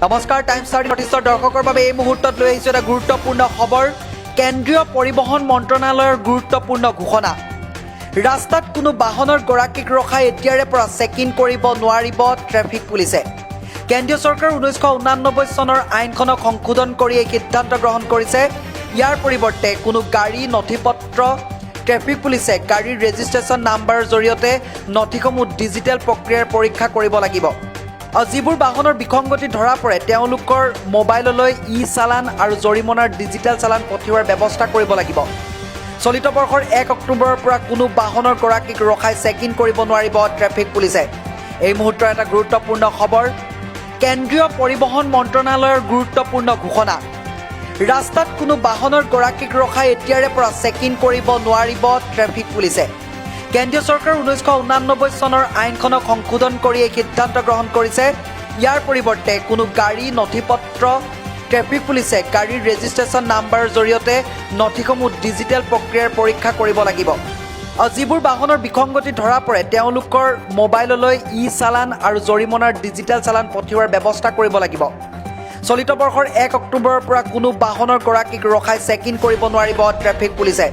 নমস্কাৰ, টাইমছ 30 দৰ্শকৰ বাবে এই মুহূৰ্তত লৈ আহিছোঁ এটা গুৰুত্বপূৰ্ণ খবৰ। কেন্দ্ৰীয় পৰিবহণ মন্ত্ৰণালয়ৰ গুৰুত্বপূৰ্ণ ঘোষণা। ৰাস্তাত কোনো বাহনৰ গৰাকীক ৰখাই এতিয়াৰে পৰা চেকিং কৰিব নোৱাৰিব ট্ৰেফিক পুলিচে। কেন্দ্ৰীয় চৰকাৰৰ 1989 চনৰ আইনখনক সংশোধন কৰি এই সিদ্ধান্ত গ্ৰহণ কৰিছে। ইয়াৰ পৰিৱৰ্তে কোনো গাড়ী নথিপত্ৰ ট্ৰেফিক পুলিচে গাড়ীৰ ৰেজিষ্ট্ৰেশ্যন নাম্বাৰৰ জৰিয়তে নথিসমূহ ডিজিটেল প্ৰক্ৰিয়াৰ পৰীক্ষা কৰিব লাগিব। যিবোৰ বাহনৰ বিসংগতি ধৰা পৰে তেওঁলোকৰ মোবাইললৈ চালান আৰু জৰিমনাৰ ডিজিটেল চালান পঠিওৱাৰ ব্যৱস্থা কৰিব লাগিব। চলিত বৰ্ষৰ 1 অক্টোবৰৰ পৰা কোনো বাহনৰ গৰাকীক ৰখাই চেকিং কৰিব নোৱাৰিব ট্ৰেফিক পুলিচে। এই মুহূৰ্তৰ এটা গুৰুত্বপূৰ্ণ খবৰ। কেন্দ্ৰীয় পৰিবহণ মন্ত্ৰণালয়ৰ গুৰুত্বপূৰ্ণ ঘোষণা। ৰাস্তাত কোনো বাহনৰ গৰাকীক ৰখাই এতিয়াৰে পৰা চেকিং কৰিব নোৱাৰিব ট্ৰেফিক পুলিচে। কেন্দ্ৰীয় চৰকাৰৰ 1989 চনৰ আইনখনক সংশোধন কৰি এই সিদ্ধান্ত গ্ৰহণ কৰিছে। ইয়াৰ পৰিৱৰ্তে কোনো গাড়ী নথিপত্ৰ ট্ৰেফিক পুলিচে গাড়ীৰ ৰেজিষ্ট্ৰেশ্যন নাম্বাৰৰ জৰিয়তে নথিসমূহ ডিজিটেল প্ৰক্ৰিয়াৰ পৰীক্ষা কৰিব লাগিব। যিবোৰ বাহনৰ বিসংগতি ধৰা পৰে তেওঁলোকৰ মোবাইললৈ চালান আৰু জৰিমনাৰ ডিজিটেল চালান পঠিওৱাৰ ব্যৱস্থা কৰিব লাগিব। চলিত বৰ্ষৰ 1 অক্টোবৰৰ পৰা কোনো বাহনৰ গৰাকীক ৰখাই চেকিং কৰিব নোৱাৰিব ট্ৰেফিক পুলিচে।